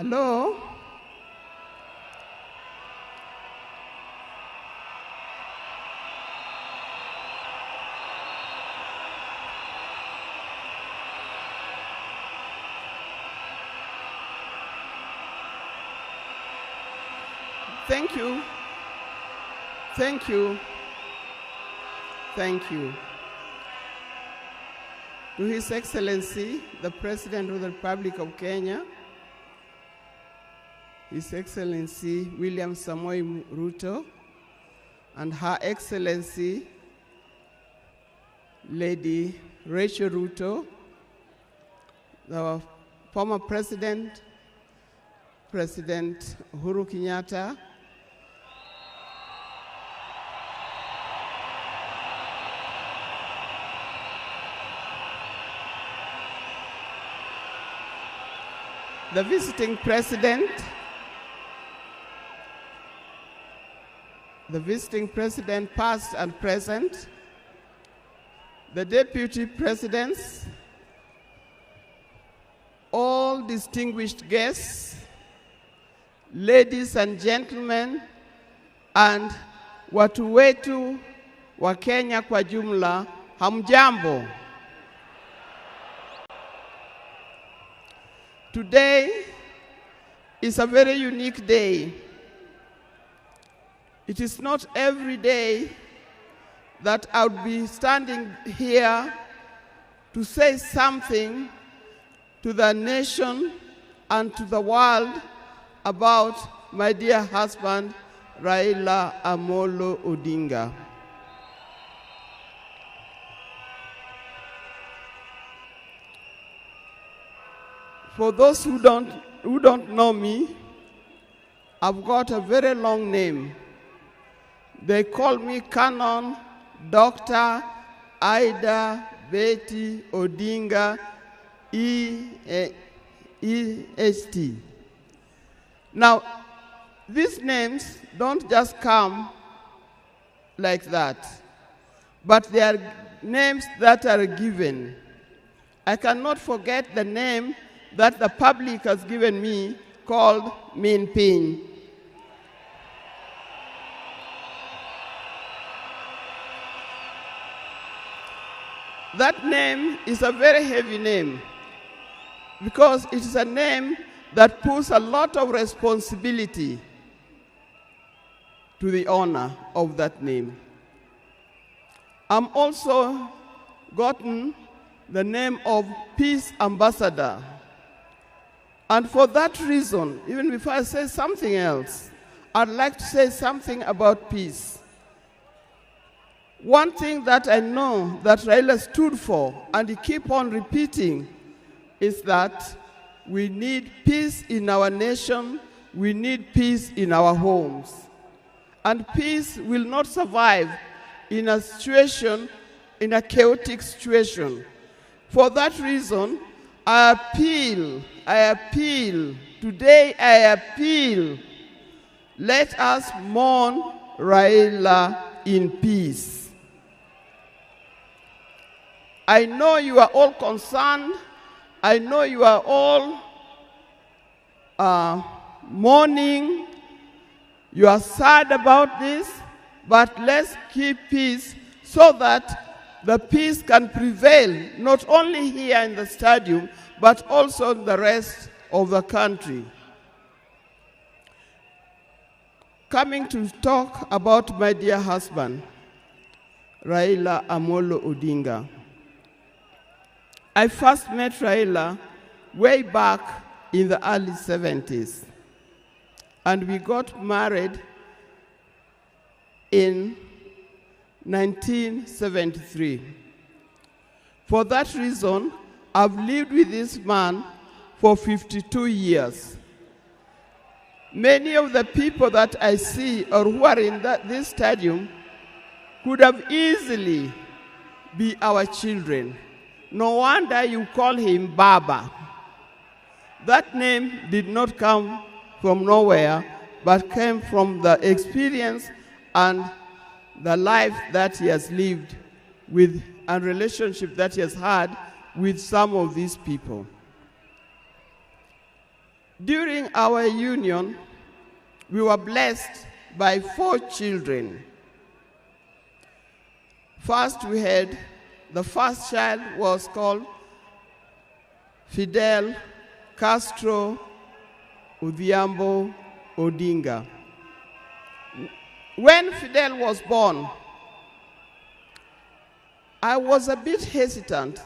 Hello? Thank you. Thank you. Thank you. To His Excellency, the President of the Republic of Kenya, His Excellency William Samoei Ruto, and Her Excellency Lady Rachel Ruto, the former President, President Uhuru Kenyatta, the visiting president, past and present, the deputy presidents, all distinguished guests, ladies and gentlemen, and watu wetu wa Kenya kwa jumla, hamjambo. Today is a very unique day. It is not every day that I would be standing here to say something to the nation and to the world about my dear husband, Raila Amolo Odinga. For those who don't know me, I've got a very long name. They call me Canon Dr. Ida Betty Odinga EST. Now, these names don't just come like that, but they are names that are given. I cannot forget the name that the public has given me called Min Pin. That name is a very heavy name because it is a name that puts a lot of responsibility to the owner of that name. I'm also gotten the name of Peace Ambassador. And for that reason, even before I say something else, I'd like to say something about peace. One thing that I know that Raila stood for, and he keep on repeating, is that we need peace in our nation, we need peace in our homes. And peace will not survive in a situation, in a chaotic situation. For that reason, I appeal, today I appeal, let us mourn Raila in peace. I know you are all concerned, I know you are all mourning, you are sad about this, but let's keep peace so that the peace can prevail, not only here in the stadium, but also in the rest of the country. Coming to talk about my dear husband, Raila Amolo Odinga. I first met Raila way back in the early 70s, and we got married in 1973. For that reason, I've lived with this man for 52 years. Many of the people that I see or who are in this stadium could have easily be our children. No wonder you call him Baba. That name did not come from nowhere, but came from the experience and the life that he has lived with and relationship that he has had with some of these people. During our union, we were blessed by 4 children. First, we had the first child was called Fidel Castro Odinga. When Fidel was born, I was a bit hesitant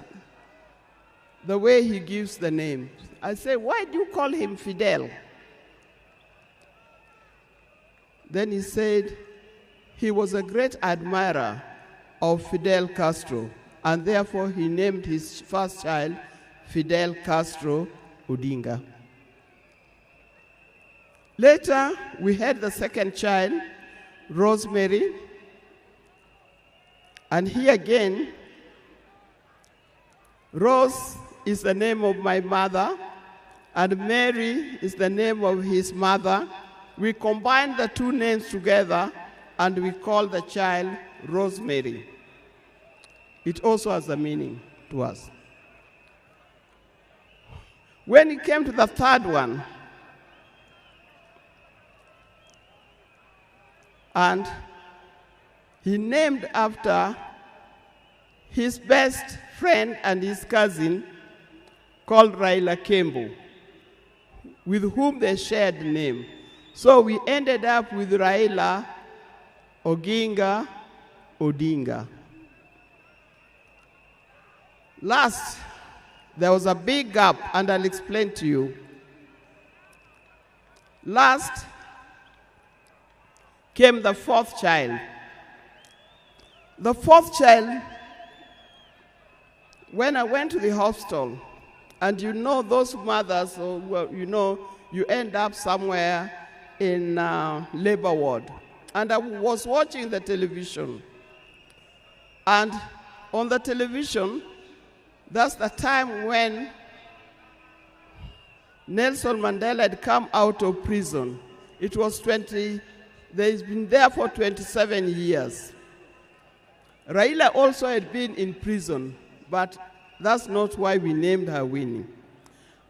the way he gives the name. I said, why do you call him Fidel? Then he said he was a great admirer of Fidel Castro, and therefore he named his first child Fidel Castro Odinga. Later, we had the second child, Rosemary, and here again, Rose is the name of my mother, and Mary is the name of his mother. We combined the 2 names together, and we called the child Rosemary. It also has a meaning to us. When it came to the third one, and he named after his best friend and his cousin called Raila Kembo, with whom they shared the name. So we ended up with Raila Odinga. Last, there was a big gap, and I'll explain to you. Last came the 4th child. The 4th child, when I went to the hospital, and you know those mothers, you end up somewhere in labor ward. And I was watching the television. And on the television, that's the time when Nelson Mandela had come out of prison. It was he's been there for 27 years. Raila also had been in prison, but that's not why we named her Winnie.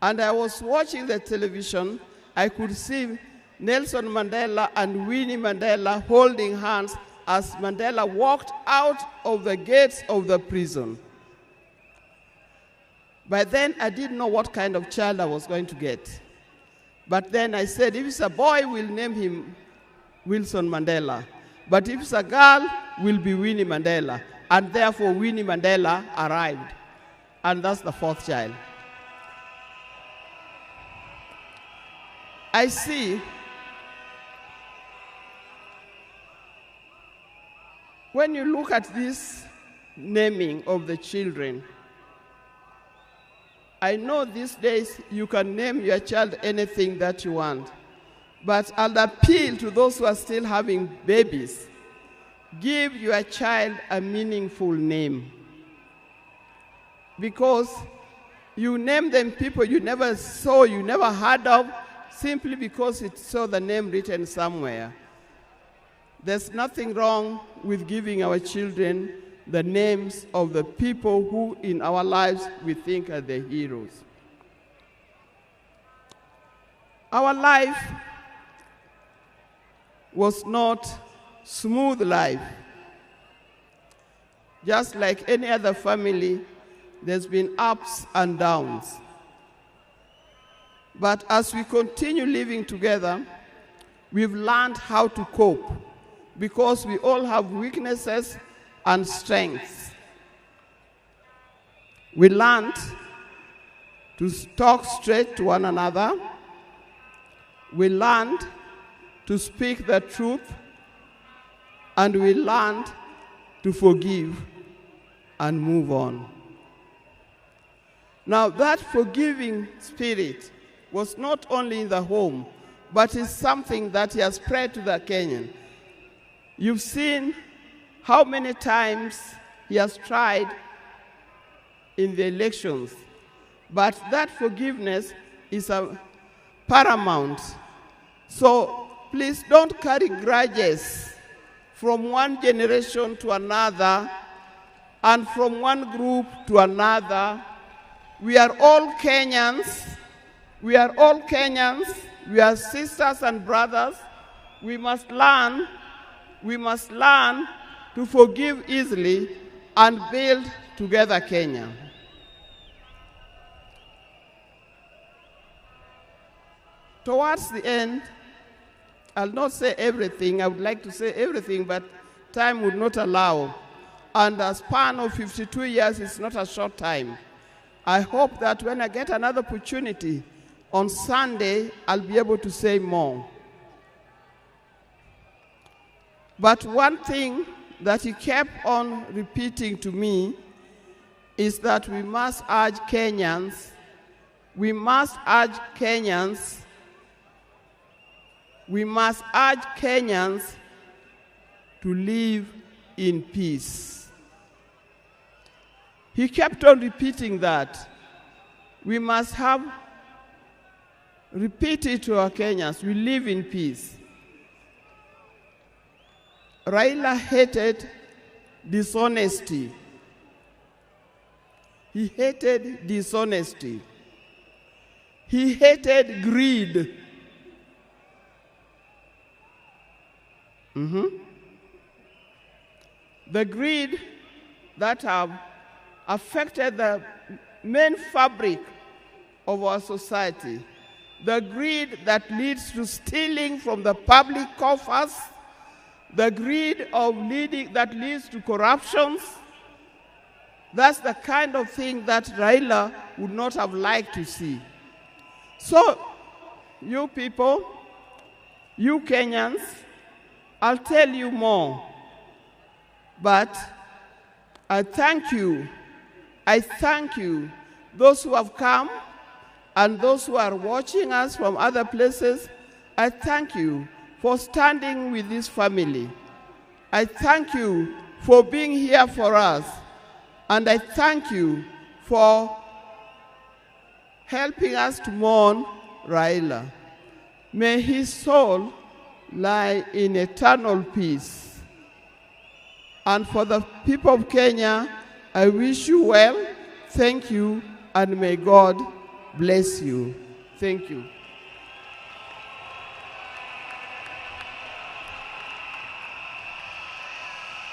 And I was watching the television. I could see Nelson Mandela and Winnie Mandela holding hands as Mandela walked out of the gates of the prison. By then, I didn't know what kind of child I was going to get. But then I said, if it's a boy, we'll name him Wilson Mandela. But if it's a girl, will be Winnie Mandela. And therefore, Winnie Mandela arrived. And that's the 4th child. I see when you look at this naming of the children, I know these days you can name your child anything that you want, but I'll appeal to those who are still having babies. Give your child a meaningful name, because you name them people you never saw, you never heard of, simply because it saw the name written somewhere. There's nothing wrong with giving our children the names of the people who in our lives we think are the heroes. Our life was not smooth life. Just like any other family, there's been ups and downs. But as we continue living together, we've learned how to cope, because we all have weaknesses and strengths. We learned to talk straight to one another. We learned to speak the truth, and we learned to forgive and move on. Now, that forgiving spirit was not only in the home, but is something that has spread to the Kenyan. You've seen how many times he has tried in the elections, but that forgiveness is paramount. So please don't carry grudges from one generation to another and from one group to another. We are all Kenyans, We are all Kenyans. We are sisters and brothers. We must learn to forgive easily and build together Kenya. Towards the end, I'll not say everything. I would like to say everything, but time would not allow. And a span of 52 years is not a short time. I hope that when I get another opportunity, on Sunday, I'll be able to say more. But one thing that he kept on repeating to me is that we must urge Kenyans to live in peace. He kept on repeating that. We must repeat it to our Kenyans. We live in peace. Raila hated dishonesty. He hated dishonesty. He hated greed. The greed that have affected the main fabric of our society. The greed that leads to stealing from the public coffers. The greed that leads to corruptions. That's the kind of thing that Raila would not have liked to see. So, you people, you Kenyans, I'll tell you more. But I thank you. I thank you, those who have come and those who are watching us from other places. I thank you for standing with this family. I thank you for being here for us. And I thank you for helping us to mourn Raila. May his soul lie in eternal peace. And for the people of Kenya, I wish you well, thank you, and may God bless you. Thank you.